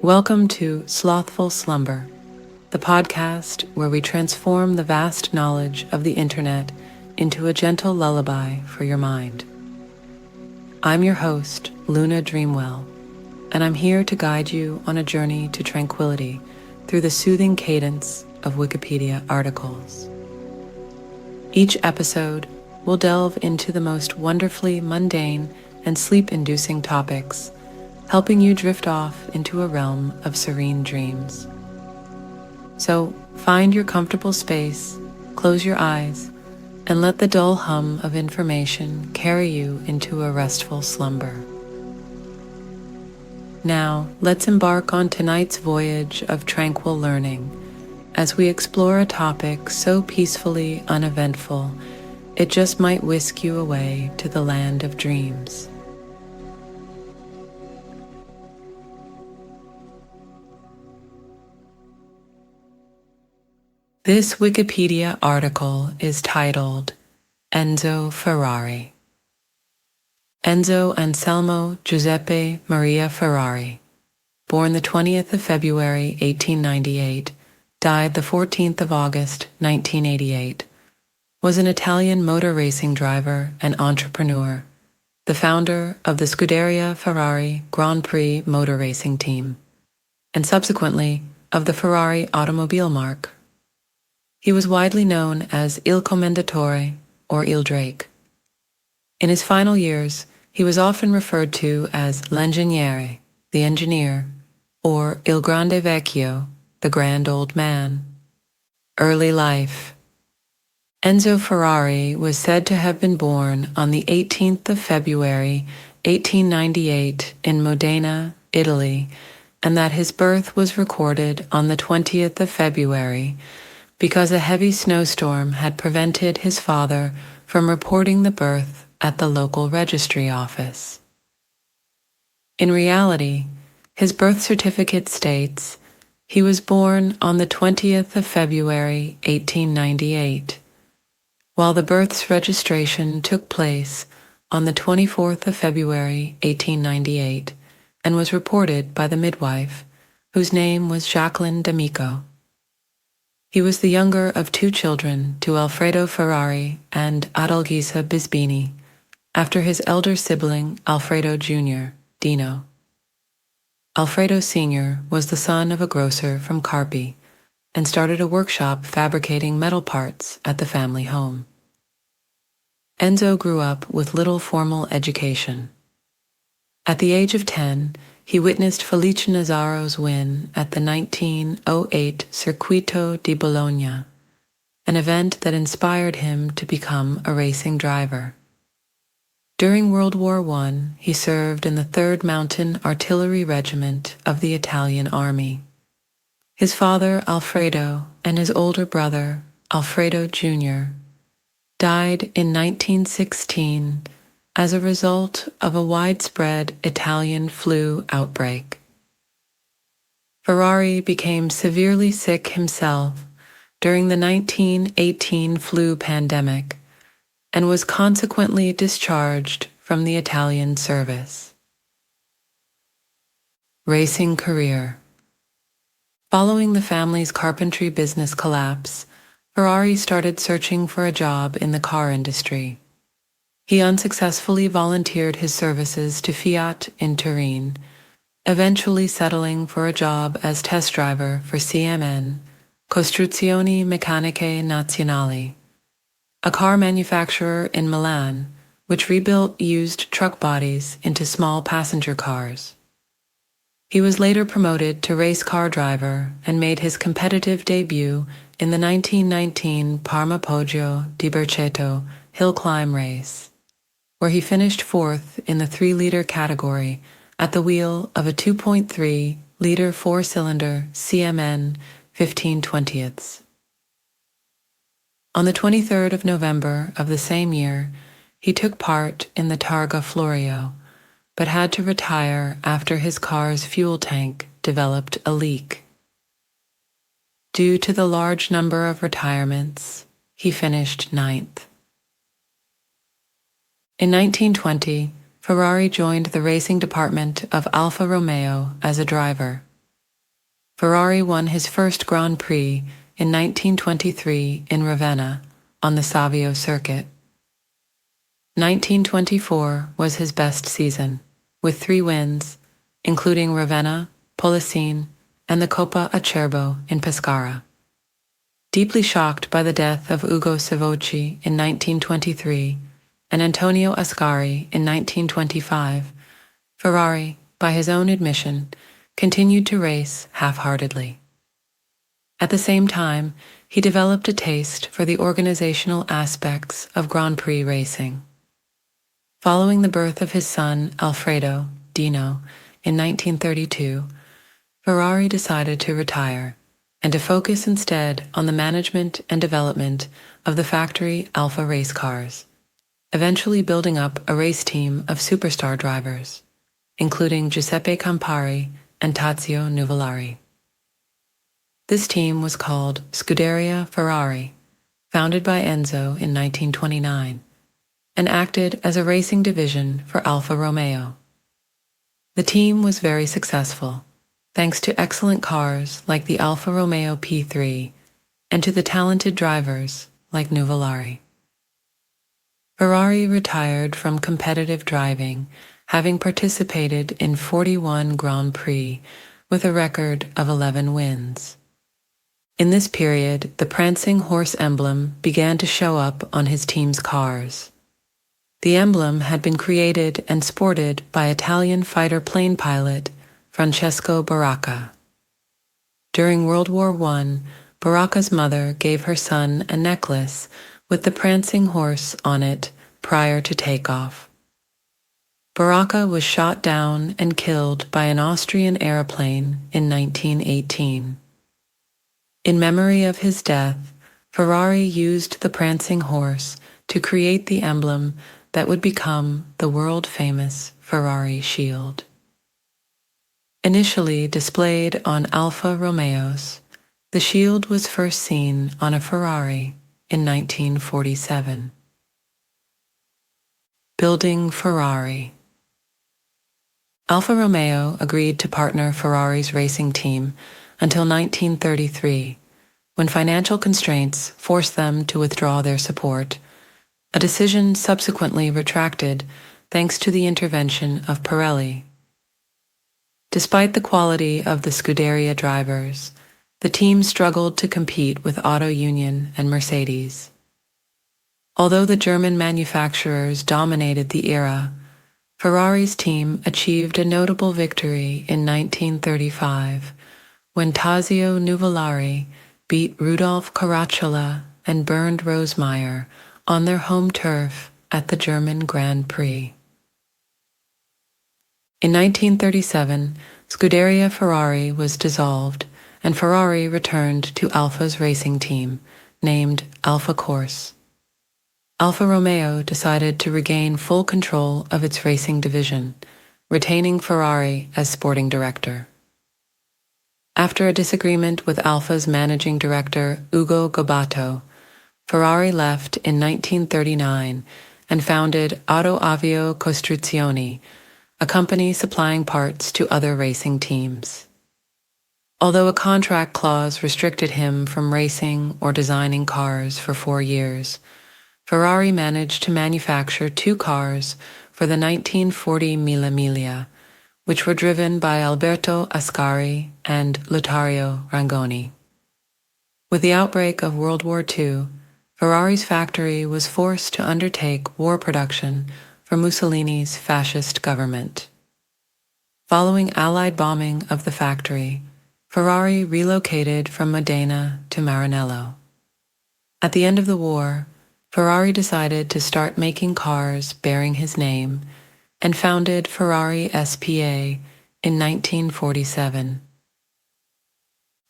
Welcome to Slothful Slumber, the podcast where we transform the vast knowledge of the internet into a gentle lullaby for your mind. I'm your host, Luna Dreamwell, and I'm here to guide you on a journey to tranquility through the soothing cadence of Wikipedia articles. Each episode will delve into the most wonderfully mundane and sleep-inducing topics, helping you drift off into a realm of serene dreams. So find your comfortable space, close your eyes, and let the dull hum of information carry you into a restful slumber. Now, let's embark on tonight's voyage of tranquil learning as we explore a topic so peacefully uneventful, it just might whisk you away to the land of dreams. This Wikipedia article is titled Enzo Ferrari. Enzo Anselmo Giuseppe Maria Ferrari, born the 20th of February 1898, died the 14th of August 1988, was an Italian motor racing driver and entrepreneur, the founder of the Scuderia Ferrari Grand Prix motor racing team, and subsequently of the Ferrari automobile marque. He was widely known as Il Commendatore or Il Drake. In his final years, he was often referred to as L'Ingegnere, the engineer, or Il Grande Vecchio, the grand old man. Early life. Enzo Ferrari was said to have been born on the 18th of February, 1898 in Modena, Italy, and that his birth was recorded on the 20th of February because a heavy snowstorm had prevented his father from reporting the birth at the local registry office. In reality, his birth certificate states he was born on the 20th of February, 1898, while the birth's registration took place on the 24th of February, 1898, and was reported by the midwife, whose name was Jacqueline D'Amico. He was the younger of two children to Alfredo Ferrari and Adalgisa Bisbini, after his elder sibling Alfredo Jr., Dino. Alfredo Sr. was the son of a grocer from Carpi and started a workshop fabricating metal parts at the family home. Enzo grew up with little formal education. At the age of 10, he witnessed Felice Nazzaro's win at the 1908 Circuito di Bologna, an event that inspired him to become a racing driver. During World War I, he served in the 3rd Mountain Artillery Regiment of the Italian Army. His father, Alfredo, and his older brother, Alfredo Jr., died in 1916 as a result of a widespread Italian flu outbreak. Ferrari became severely sick himself during the 1918 flu pandemic and was consequently discharged from the Italian service. Racing career. Following the family's carpentry business collapse, Ferrari started searching for a job in the car industry. He unsuccessfully volunteered his services to Fiat in Turin, eventually settling for a job as test driver for CMN, Costruzioni Meccaniche Nazionali, a car manufacturer in Milan, which rebuilt used truck bodies into small passenger cars. He was later promoted to race car driver and made his competitive debut in the 1919 Parma Poggio di Berceto hill climb race, where he finished 4th in the 3-liter category at the wheel of a 2.3-liter 4-cylinder CMN 15/20. On the 23rd of November of the same year, he took part in the Targa Florio, but had to retire after his car's fuel tank developed a leak. Due to the large number of retirements, he finished 9th. In 1920, Ferrari joined the racing department of Alfa Romeo as a driver. Ferrari won his first Grand Prix in 1923 in Ravenna on the Savio circuit. 1924 was his best season, with 3 wins, including Ravenna, Polesine, and the Coppa Acerbo in Pescara. Deeply shocked by the death of Ugo Savocci in 1923 and Antonio Ascari in 1925, Ferrari, by his own admission, continued to race half-heartedly. At the same time, he developed a taste for the organizational aspects of Grand Prix racing. Following the birth of his son, Alfredo, Dino, in 1932, Ferrari decided to retire and to focus instead on the management and development of the factory Alfa race cars, eventually building up a race team of superstar drivers, including Giuseppe Campari and Tazio Nuvolari. This team was called Scuderia Ferrari, founded by Enzo in 1929, and acted as a racing division for Alfa Romeo. The team was very successful, thanks to excellent cars like the Alfa Romeo P3 and to the talented drivers like Nuvolari. Ferrari retired from competitive driving, having participated in 41 Grand Prix with a record of 11 wins. In this period, the prancing horse emblem began to show up on his team's cars. The emblem had been created and sported by Italian fighter plane pilot Francesco Baracca. During World War I, Baracca's mother gave her son a necklace with the prancing horse on it prior to takeoff. Baracca was shot down and killed by an Austrian airplane in 1918. In memory of his death, Ferrari used the prancing horse to create the emblem that would become the world-famous Ferrari shield. Initially displayed on Alfa Romeos, the shield was first seen on a Ferrari in 1947. Building Ferrari. Alfa Romeo agreed to partner Ferrari's racing team until 1933, when financial constraints forced them to withdraw their support, a decision subsequently retracted thanks to the intervention of Pirelli. Despite the quality of the Scuderia drivers, the team struggled to compete with Auto Union and Mercedes. Although the German manufacturers dominated the era, Ferrari's team achieved a notable victory in 1935 when Tazio Nuvolari beat Rudolf Caracciola and Bernd Rosemeyer on their home turf at the German Grand Prix. In 1937, Scuderia Ferrari was dissolved and Ferrari returned to Alfa's racing team, named Alfa Corse. Alfa Romeo decided to regain full control of its racing division, retaining Ferrari as sporting director. After a disagreement with Alfa's managing director Ugo Gobbato, Ferrari left in 1939 and founded Auto Avio Costruzioni, a company supplying parts to other racing teams. Although a contract clause restricted him from racing or designing cars for 4 years, Ferrari managed to manufacture 2 cars for the 1940 Mille Miglia, which were driven by Alberto Ascari and Lotario Rangoni. With the outbreak of World War II, Ferrari's factory was forced to undertake war production for Mussolini's fascist government. Following Allied bombing of the factory, Ferrari relocated from Modena to Maranello. At the end of the war, Ferrari decided to start making cars bearing his name and founded Ferrari SPA in 1947.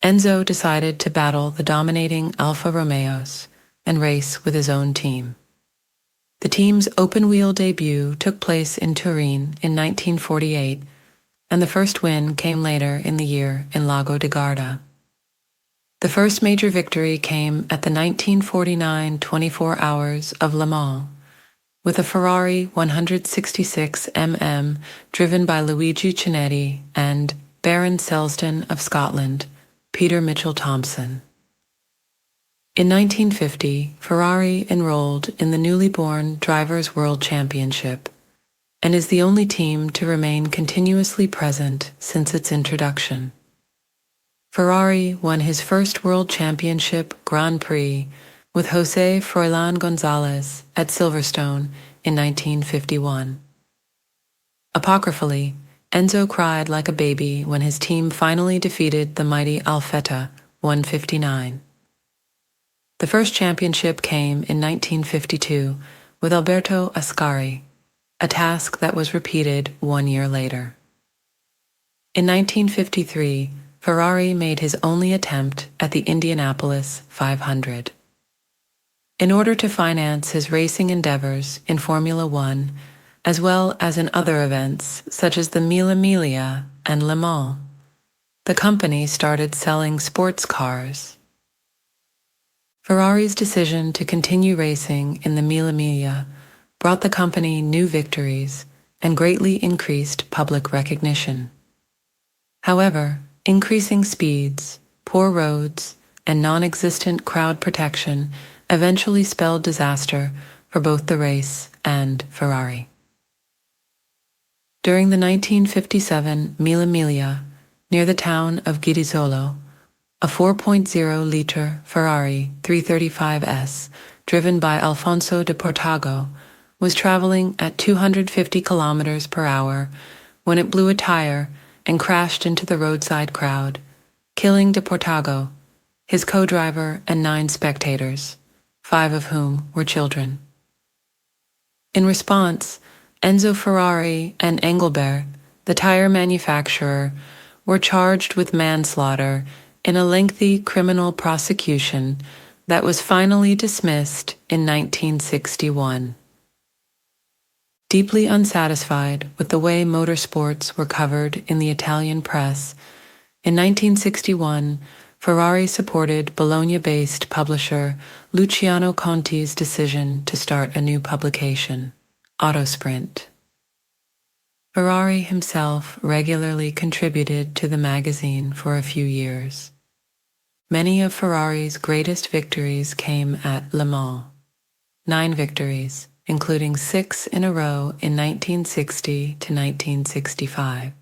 Enzo decided to battle the dominating Alfa Romeos and race with his own team. The team's open-wheel debut took place in Turin in 1948, and the first win came later in the year in Lago di Garda. The first major victory came at the 1949 24 Hours of Le Mans, with a Ferrari 166 MM driven by Luigi Cinetti and Baron Selsdon of Scotland Peter Mitchell Thompson. In 1950, Ferrari enrolled in the newly born Drivers' World Championship and is the only team to remain continuously present since its introduction. Ferrari won his first World Championship Grand Prix with José Froilán González at Silverstone in 1951. Apocryphally, Enzo cried like a baby when his team finally defeated the mighty Alfetta 159. The first championship came in 1952 with Alberto Ascari, a task that was repeated 1 year later. In 1953, Ferrari made his only attempt at the Indianapolis 500. In order to finance his racing endeavors in Formula One, as well as in other events such as the Mille Miglia and Le Mans, the company started selling sports cars. Ferrari's decision to continue racing in the Mille Miglia brought the company new victories and greatly increased public recognition. However, increasing speeds, poor roads, and non-existent crowd protection eventually spelled disaster for both the race and Ferrari. During the 1957 Mille Miglia, near the town of Ghirisolo, a 4.0-liter Ferrari 335S, driven by Alfonso de Portago, was traveling at 250 kilometers per hour when it blew a tire and crashed into the roadside crowd, killing de Portago, his co-driver, and 9 spectators, 5 of whom were children. In response, Enzo Ferrari and Engelbert, the tire manufacturer, were charged with manslaughter in a lengthy criminal prosecution that was finally dismissed in 1961. Deeply unsatisfied with the way motorsports were covered in the Italian press, in 1961, Ferrari supported Bologna-based publisher Luciano Conti's decision to start a new publication, Autosprint. Ferrari himself regularly contributed to the magazine for a few years. Many of Ferrari's greatest victories came at Le Mans, 9 victories, including 6 in a row in 1960 to 1965,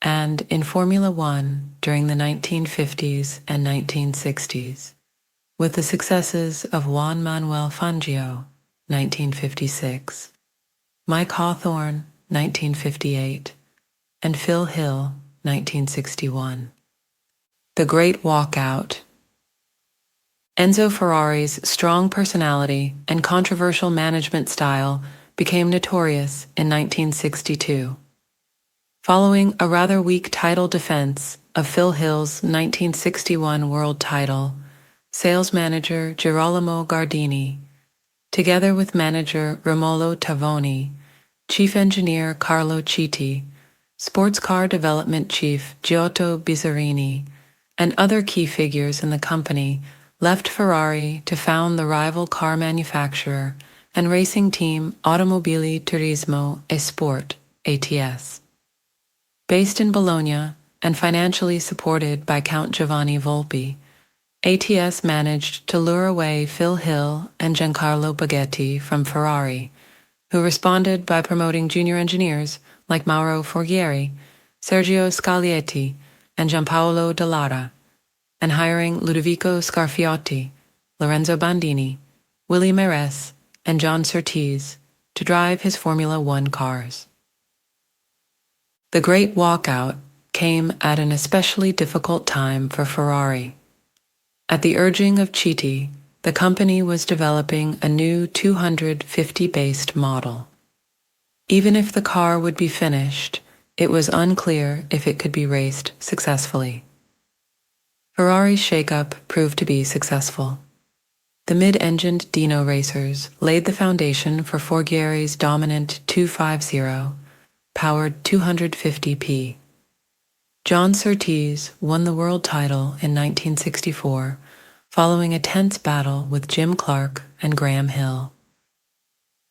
and in Formula One during the 1950s and 1960s, with the successes of Juan Manuel Fangio, 1956, Mike Hawthorne, 1958, and Phil Hill, 1961. The Great Walkout. Enzo Ferrari's strong personality and controversial management style became notorious in 1962. Following a rather weak title defense of Phil Hill's 1961 world title, sales manager Girolamo Gardini, together with manager Romolo Tavoni, chief engineer Carlo Citti, sports car development chief Giotto Bizzarini, and other key figures in the company, left Ferrari to found the rival car manufacturer and racing team Automobili Turismo e Sport, ATS. Based in Bologna and financially supported by Count Giovanni Volpi, ATS managed to lure away Phil Hill and Giancarlo Baghetti from Ferrari, who responded by promoting junior engineers like Mauro Forghieri, Sergio Scaglietti, and Giampaolo Dallara, and hiring Ludovico Scarfiotti, Lorenzo Bandini, Willie Maires, and John Surtees to drive his Formula One cars. The Great Walkout came at an especially difficult time for Ferrari. At the urging of Citti, the company was developing a new 250-based model. Even if the car would be finished, it was unclear if it could be raced successfully. Ferrari's shakeup proved to be successful. The mid-engined Dino racers laid the foundation for Forghieri's dominant 250, powered 250p. John Surtees won the world title in 1964, following a tense battle with Jim Clark and Graham Hill.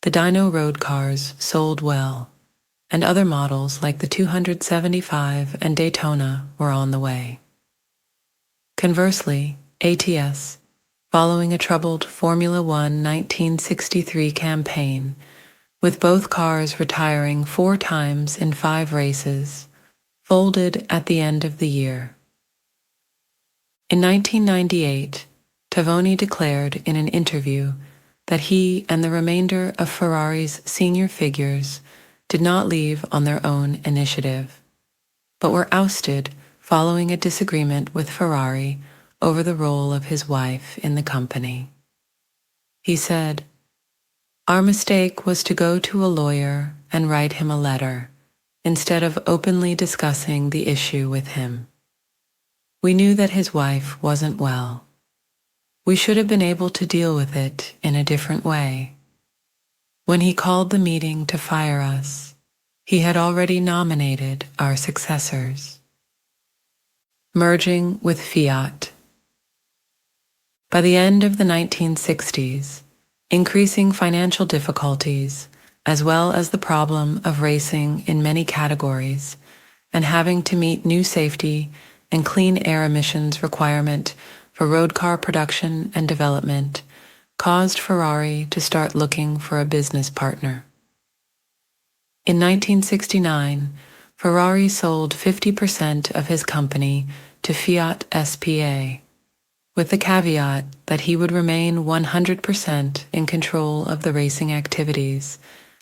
The dyno road cars sold well, and other models like the 275 and Daytona were on the way. Conversely, ATS, following a troubled Formula One 1963 campaign, with both cars retiring 4 times in 5 races, folded at the end of the year. In 1998, Tavoni declared in an interview that he and the remainder of Ferrari's senior figures did not leave on their own initiative, but were ousted following a disagreement with Ferrari over the role of his wife in the company. He said, "Our mistake was to go to a lawyer and write him a letter, instead of openly discussing the issue with him. We knew that his wife wasn't well. We should have been able to deal with it in a different way. When he called the meeting to fire us, he had already nominated our successors." Merging with Fiat. By the end of the 1960s, increasing financial difficulties, as well as the problem of racing in many categories, and having to meet new safety and clean air emissions requirement for road car production and development, caused Ferrari to start looking for a business partner. In 1969, Ferrari sold 50% of his company to Fiat SPA, with the caveat that he would remain 100% in control of the racing activities,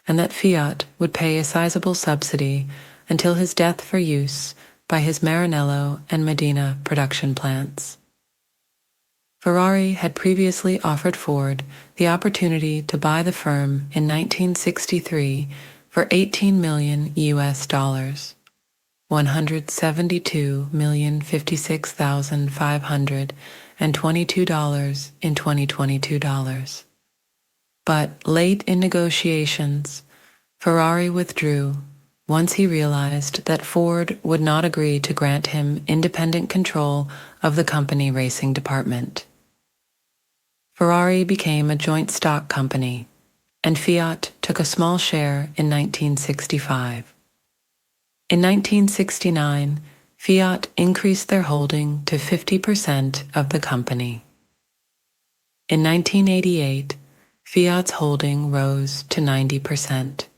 and that Fiat would pay a sizable subsidy until his death for use by his Maranello and Modena production plants. Ferrari had previously offered Ford the opportunity to buy the firm in 1963 for $18 million US, $172,056,522 in 2022 dollars. But late in negotiations, Ferrari withdrew once he realized that Ford would not agree to grant him independent control of the company racing department. Ferrari became a joint stock company, and Fiat took a small share in 1965. In 1969, Fiat increased their holding to 50% of the company. In 1988, Fiat's holding rose to 90%.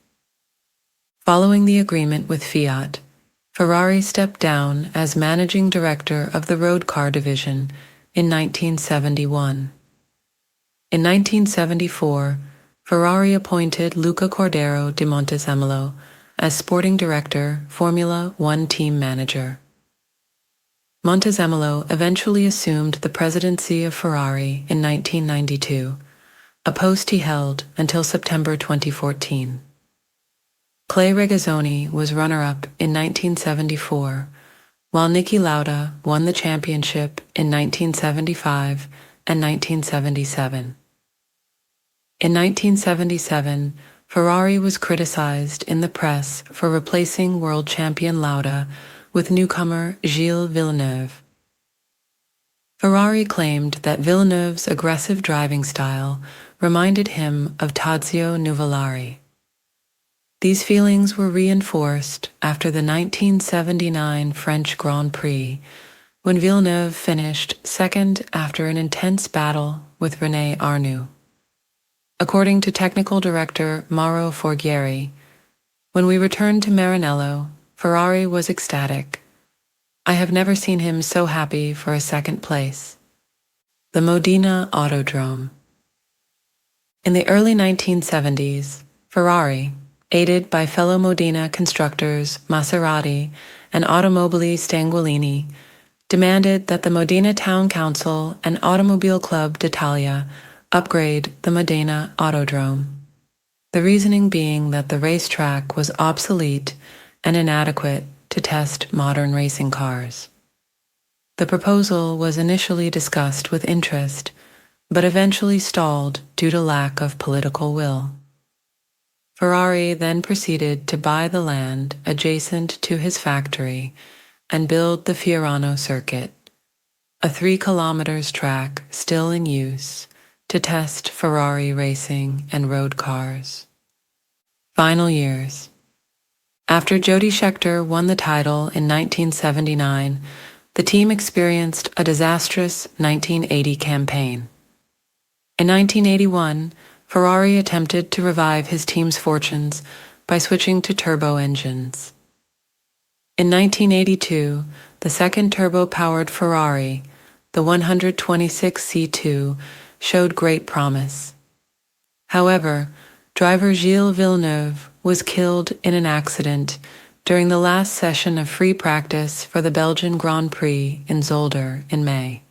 Following the agreement with Fiat, Ferrari stepped down as managing director of the road car division in 1971. In 1974, Ferrari appointed Luca Cordero di Montezemolo as sporting director, Formula One team manager. Montezemolo eventually assumed the presidency of Ferrari in 1992, a post he held until September 2014. Clay Regazzoni was runner-up in 1974, while Niki Lauda won the championship in 1975 and 1977. In 1977, Ferrari was criticized in the press for replacing world champion Lauda with newcomer Gilles Villeneuve. Ferrari claimed that Villeneuve's aggressive driving style reminded him of Tazio Nuvolari. These feelings were reinforced after the 1979 French Grand Prix, when Villeneuve finished second after an intense battle with René Arnoux. According to technical director Mauro Forghieri, "When we returned to Maranello, Ferrari was ecstatic. I have never seen him so happy for a second place." The Modena Autodrome. In the early 1970s, Ferrari, aided by fellow Modena constructors Maserati and Automobili Stanguolini, demanded that the Modena Town Council and Automobile Club d'Italia upgrade the Modena Autodrome. The reasoning being that the racetrack was obsolete and inadequate to test modern racing cars. The proposal was initially discussed with interest, but eventually stalled due to lack of political will. Ferrari then proceeded to buy the land adjacent to his factory and build the Fiorano circuit, a 3 kilometers track still in use to test Ferrari racing and road cars. Final years. After Jody Scheckter won the title in 1979, the team experienced a disastrous 1980 campaign. In 1981, Ferrari attempted to revive his team's fortunes by switching to turbo engines. In 1982, the second turbo-powered Ferrari, the 126C2, showed great promise. However, driver Gilles Villeneuve was killed in an accident during the last session of free practice for the Belgian Grand Prix in Zolder in May.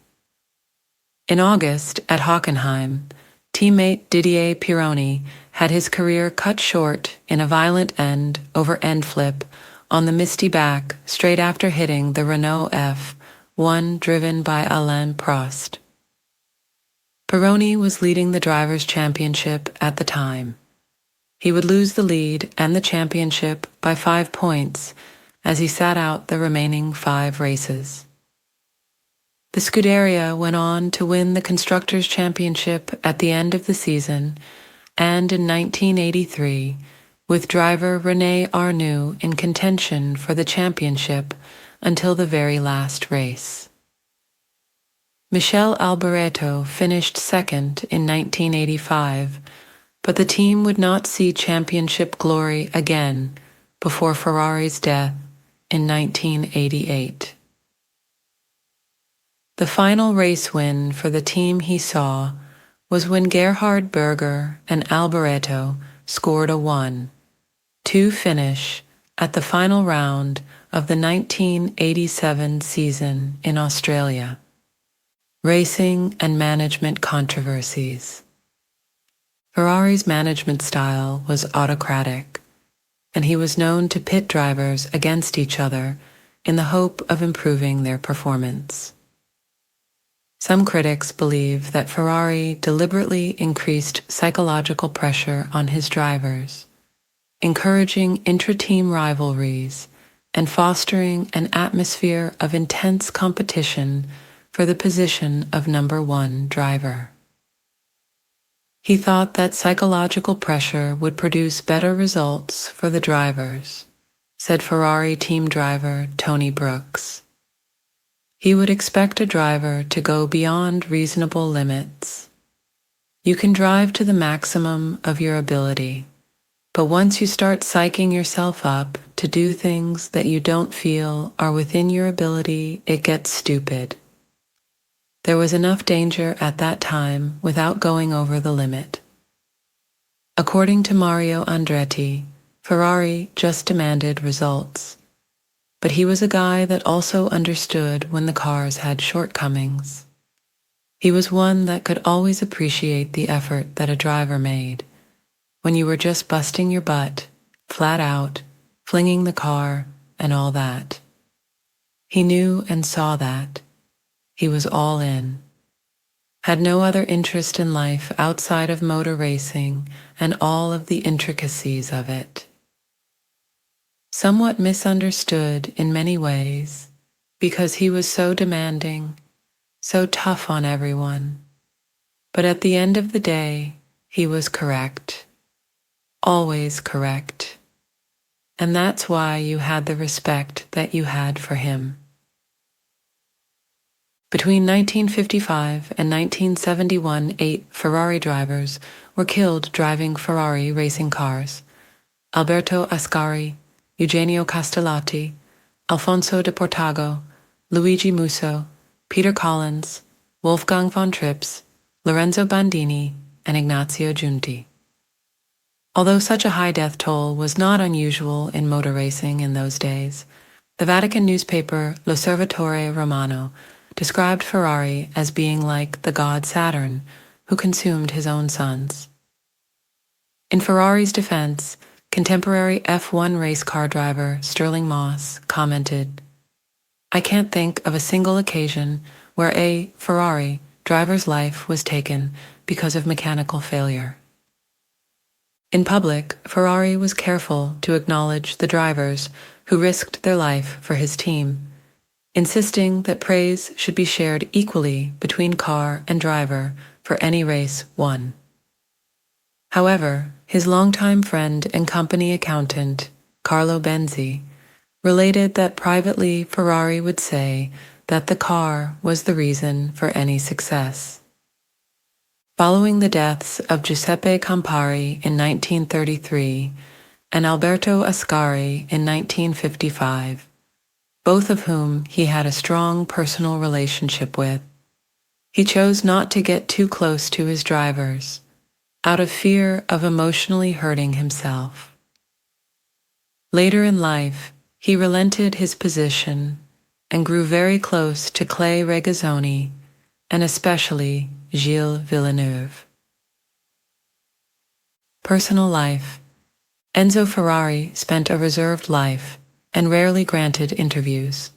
In August, at Hockenheim, teammate Didier Pironi had his career cut short in a violent end-over-end flip on the misty back straight after hitting the Renault F1 driven by Alain Prost. Pironi was leading the Drivers' Championship at the time. He would lose the lead and the championship by 5 points as he sat out the remaining 5 races. The Scuderia went on to win the Constructors' Championship at the end of the season, and in 1983, with driver René Arnoux in contention for the championship until the very last race. Michele Alboreto finished second in 1985, but the team would not see championship glory again before Ferrari's death in 1988. The final race win for the team he saw was when Gerhard Berger and Alboreto scored a 1-2 finish at the final round of the 1987 season in Australia. Racing and management controversies. Ferrari's management style was autocratic, and he was known to pit drivers against each other in the hope of improving their performance. Some critics believe that Ferrari deliberately increased psychological pressure on his drivers, encouraging intra-team rivalries and fostering an atmosphere of intense competition for the position of number 1 driver. He thought that psychological pressure would produce better results for the drivers, said Ferrari team driver Tony Brooks. He would expect a driver to go beyond reasonable limits. You can drive to the maximum of your ability, but once you start psyching yourself up to do things that you don't feel are within your ability, it gets stupid. There was enough danger at that time without going over the limit. According to Mario Andretti, Ferrari just demanded results. But he was a guy that also understood when the cars had shortcomings. He was one that could always appreciate the effort that a driver made, when you were just busting your butt, flat out, flinging the car, and all that. He knew and saw that. He was all in. Had no other interest in life outside of motor racing and all of the intricacies of it. Somewhat misunderstood in many ways, because he was so demanding, so tough on everyone. But at the end of the day, he was correct. Always correct. And that's why you had the respect that you had for him. Between 1955 and 1971, 8 Ferrari drivers were killed driving Ferrari racing cars. Alberto Ascari, Eugenio Castellati, Alfonso de Portago, Luigi Musso, Peter Collins, Wolfgang von Trips, Lorenzo Bandini, and Ignazio Giunti. Although such a high death toll was not unusual in motor racing in those days, the Vatican newspaper L'Osservatore Romano described Ferrari as being like the god Saturn, who consumed his own sons. In Ferrari's defense, contemporary F1 race car driver Stirling Moss commented, "I can't think of a single occasion where a Ferrari driver's life was taken because of mechanical failure." In public, Ferrari was careful to acknowledge the drivers who risked their life for his team, insisting that praise should be shared equally between car and driver for any race won. However, his longtime friend and company accountant, Carlo Benzi, related that privately Ferrari would say that the car was the reason for any success. Following the deaths of Giuseppe Campari in 1933 and Alberto Ascari in 1955, both of whom he had a strong personal relationship with, he chose not to get too close to his drivers, out of fear of emotionally hurting himself. Later in life, he relented his position and grew very close to Clay Regazzoni and especially Gilles Villeneuve. Personal life. Enzo Ferrari spent a reserved life and rarely granted interviews.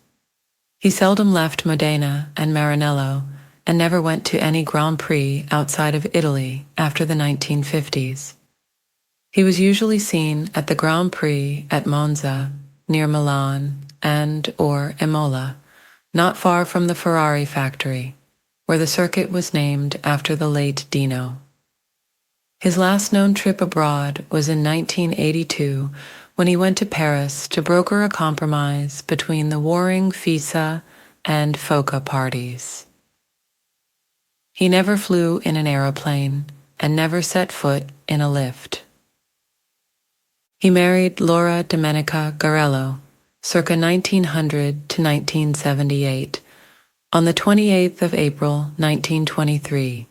He seldom left Modena and Maranello and never went to any Grand Prix outside of Italy after the 1950s. He was usually seen at the Grand Prix at Monza, near Milan, and/or Imola, not far from the Ferrari factory, where the circuit was named after the late Dino. His last known trip abroad was in 1982 when he went to Paris to broker a compromise between the warring FISA and FOCA parties. He never flew in an aeroplane and never set foot in a lift. He married Laura Domenica Garello, circa 1900 to 1978, on the 28th of April, 1923,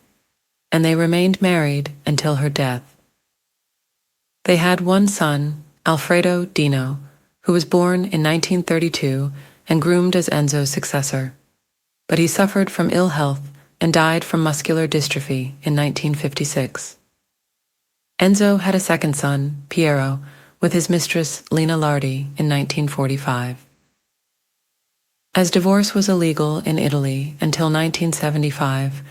and they remained married until her death. They had one son, Alfredo Dino, who was born in 1932 and groomed as Enzo's successor, but he suffered from ill health and died from muscular dystrophy in 1956. Enzo had a second son, Piero, with his mistress Lina Lardi in 1945. As divorce was illegal in Italy until 1975,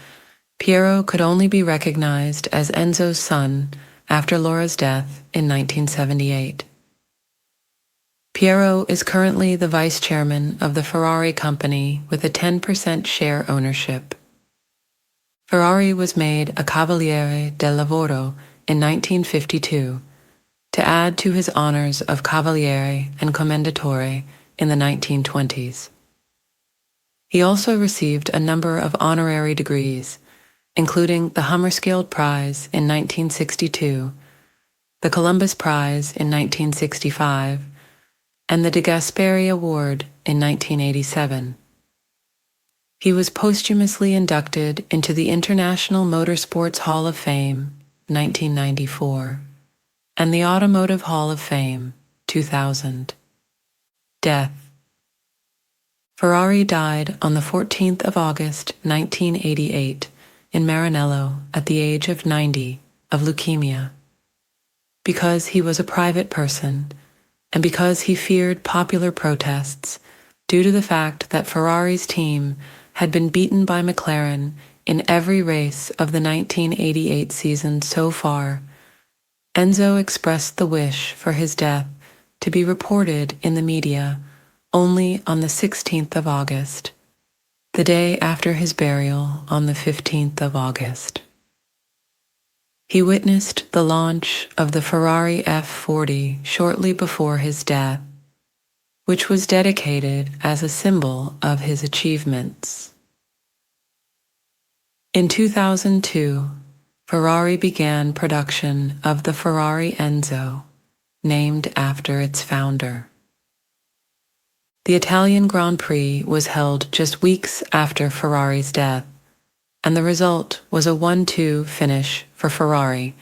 Piero could only be recognized as Enzo's son after Laura's death in 1978. Piero is currently the vice chairman of the Ferrari company with a 10% share ownership. Ferrari was made a Cavaliere del Lavoro in 1952 to add to his honors of Cavaliere and Commendatore in the 1920s. He also received a number of honorary degrees, including the Hammarskjöld Prize in 1962, the Columbus Prize in 1965, and the De Gasperi Award in 1987. He was posthumously inducted into the International Motorsports Hall of Fame, 1994, and the Automotive Hall of Fame, 2000. Death. Ferrari died on the 14th of August, 1988, in Maranello at the age of 90 of leukemia. Because he was a private person, and because he feared popular protests due to the fact that Ferrari's team had been beaten by McLaren in every race of the 1988 season so far, Enzo expressed the wish for his death to be reported in the media only on the 16th of August, the day after his burial on the 15th of August. He witnessed the launch of the Ferrari F40 shortly before his death, which was dedicated as a symbol of his achievements. In 2002, Ferrari began production of the Ferrari Enzo, named after its founder. The Italian Grand Prix was held just weeks after Ferrari's death, and the result was a 1-2 finish for Ferrari,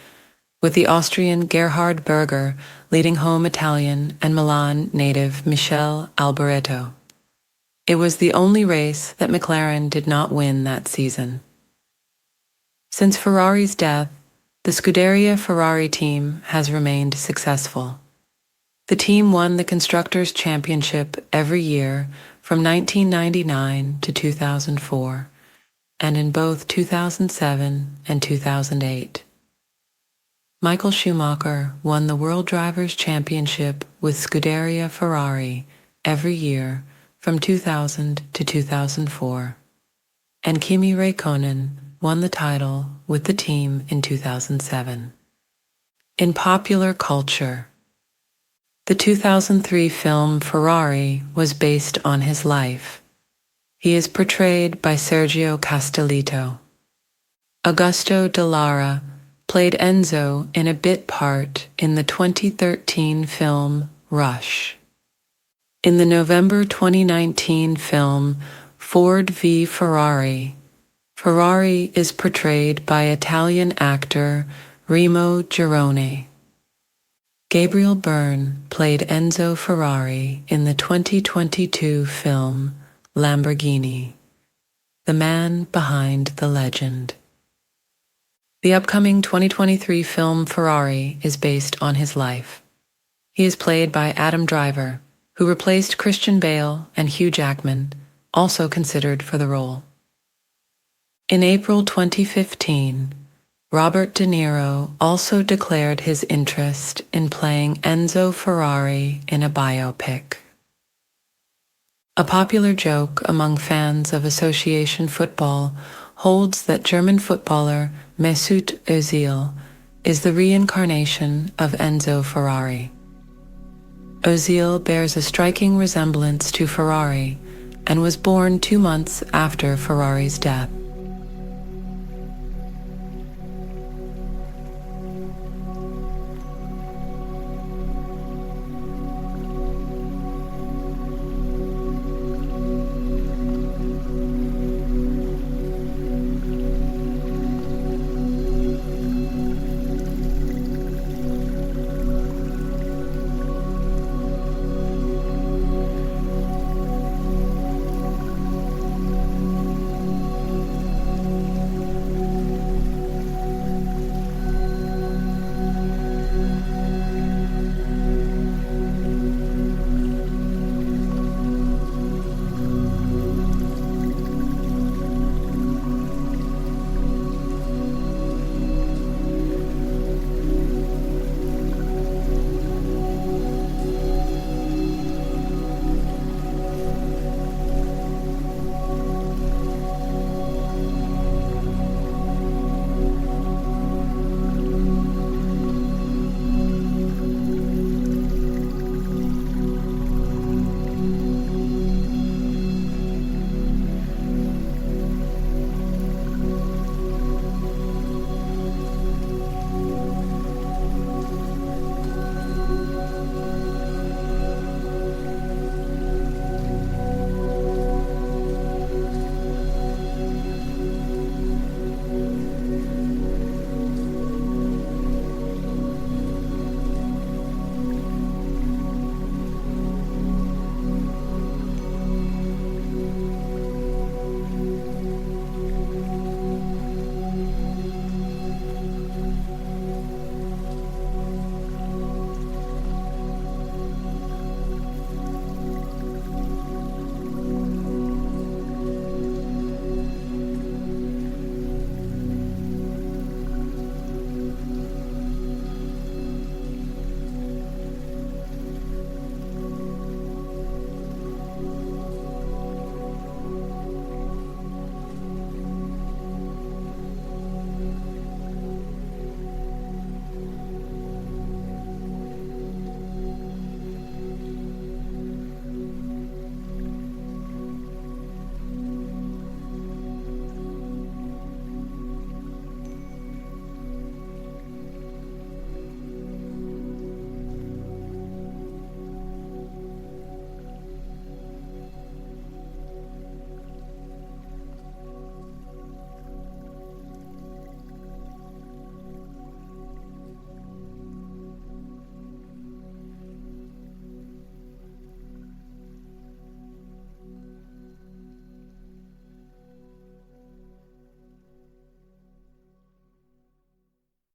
with the Austrian Gerhard Berger leading home Italian and Milan native Michele Alboreto. It was the only race that McLaren did not win that season. Since Ferrari's death, the Scuderia Ferrari team has remained successful. The team won the Constructors' Championship every year from 1999 to 2004, and in both 2007 and 2008. Michael Schumacher won the World Drivers' Championship with Scuderia Ferrari every year from 2000 to 2004, and Kimi Räikkönen won the title with the team in 2007. In popular culture, the 2003 film Ferrari was based on his life. He is portrayed by Sergio Castellitto. Augusto de Lara played Enzo in a bit part in the 2013 film Rush. In the November 2019 film Ford v Ferrari, Ferrari is portrayed by Italian actor Remo Girone. Gabriel Byrne played Enzo Ferrari in the 2022 film Lamborghini, the man behind the legend. The upcoming 2023 film Ferrari is based on his life. He is played by Adam Driver, who replaced Christian Bale and Hugh Jackman, also considered for the role. In April 2015, Robert De Niro also declared his interest in playing Enzo Ferrari in a biopic. A popular joke among fans of association football holds that German footballer Mesut Özil is the reincarnation of Enzo Ferrari. Özil bears a striking resemblance to Ferrari and was born 2 months after Ferrari's death.